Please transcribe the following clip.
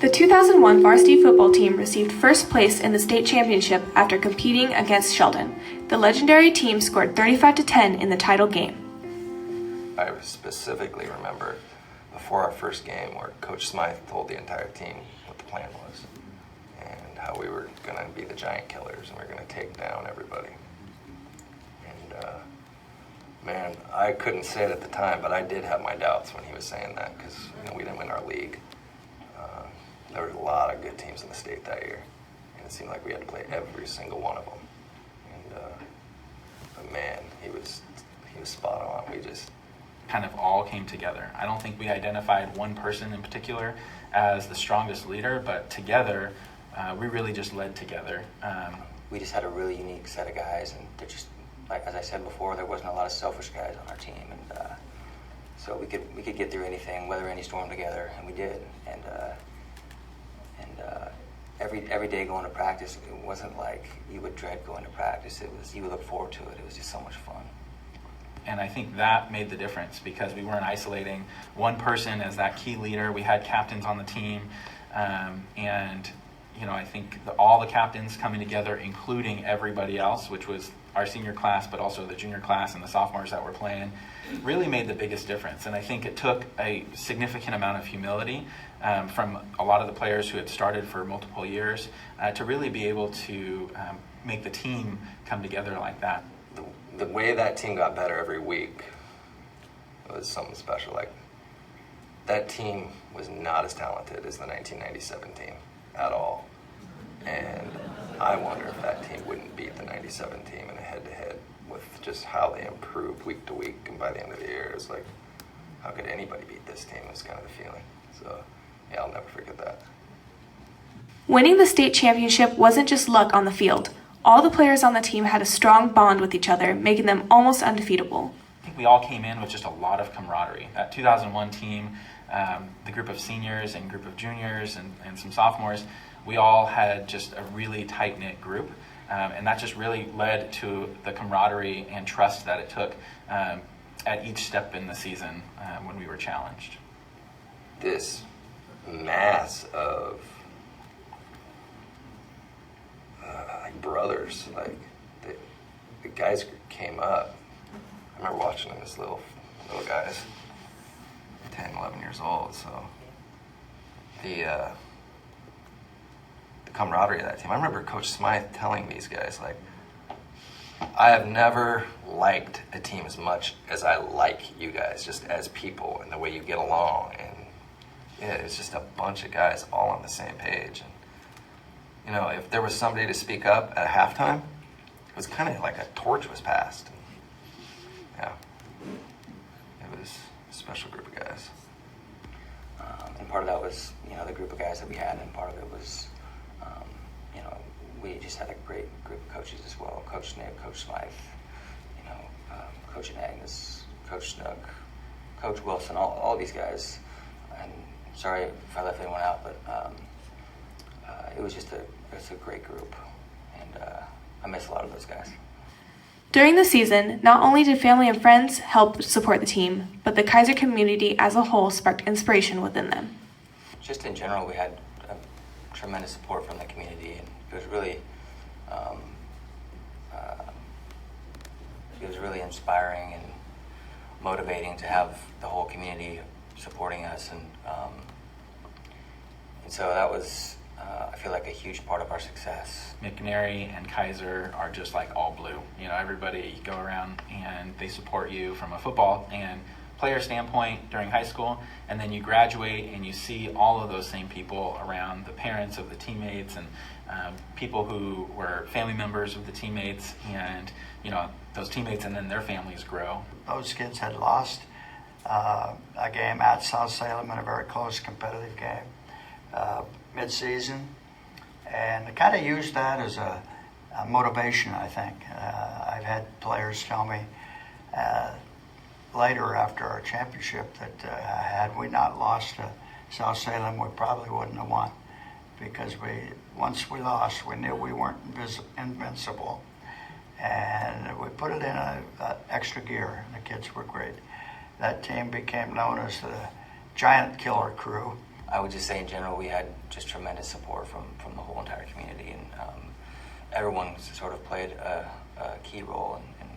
The 2001 varsity football team received first place in the state championship after competing against Sheldon. The legendary team scored 35-10 in the title game. I specifically remember before our first game where Coach Smythe told the entire team what the plan was and how we were going to be the giant killers and we were going to take down everybody. And man, I couldn't say it at the time, but I did have my doubts when he was saying that because we didn't win our league. There were a lot of good teams in the state that year, and it seemed like we had to play every single one of them. And but man, he was spot on. We just kind of all came together. I don't think we identified one person in particular as the strongest leader, but together, we really just led together. We just had a really unique set of guys, and they're just, like as I said before, there wasn't a lot of selfish guys on our team, and so we could get through anything, weather any storm together, and we did. And every day going to practice, it wasn't like you would dread going to practice. It was, you would look forward to it. It was just so much fun. And I think that made the difference because we weren't isolating one person as that key leader. We had captains on the team, and I think all the captains coming together, including everybody else, which was our senior class, but also the junior class and the sophomores that were playing, really made the biggest difference. And I think it took a significant amount of humility from a lot of the players who had started for multiple years to really be able to make the team come together like that. The way that team got better every week was something special. Like, that team was not as talented as the 1997 team at all. And I wonder if that team wouldn't beat the 97 team in a head-to-head with just how they improved week to week. And by the end of the year, it was like, how could anybody beat this team was kind of the feeling. So, yeah, I'll never forget that. Winning the state championship wasn't just luck on the field. All the players on the team had a strong bond with each other, making them almost undefeatable. I think we all came in with just a lot of camaraderie. That 2001 team, the group of seniors and group of juniors and some sophomores, we all had just a really tight-knit group, and that just really led to the camaraderie and trust that it took at each step in the season when we were challenged. This mass of brothers, like the guys came up. I remember watching them as little guys, 10, 11 years old. So the camaraderie of that team. I remember Coach Smythe telling these guys, like, I have never liked a team as much as I like you guys, just as people and the way you get along. And yeah, it's just a bunch of guys all on the same page. And if there was somebody to speak up at halftime, it was kind of like a torch was passed. Yeah, it was a special group of guys. And part of that was, the group of guys that we had, and part of it was, we just had a great group of coaches as well. Coach Nick, Coach Smythe, Coach Agnes, Coach Snook, Coach Wilson, all these guys. And sorry if I left anyone out, but it was just a great group, and I miss a lot of those guys. During the season, not only did family and friends help support the team, but the Kaiser community as a whole sparked inspiration within them. Just in general, we had tremendous support from the community, and it was really inspiring and motivating to have the whole community supporting us, and so that was, I feel like, a huge part of our success. mcNary and Kaiser are just like all blue. Everybody, you go around and they support you from a football and player standpoint during high school, and then you graduate and you see all of those same people around, the parents of the teammates and people who were family members of the teammates, and those teammates and then their families grow. Those kids had lost a game at South Salem in a very close competitive game mid-season, and they kind of used that as a motivation, I think. I've had players tell me later after our championship that had we not lost to South Salem, we probably wouldn't have won, because once we lost, we knew we weren't invincible, and we put it in an extra gear. The kids were great. That team became known as the Giant Killer Crew, I would just say in general we had just tremendous support from the whole entire community, and everyone sort of played a key role in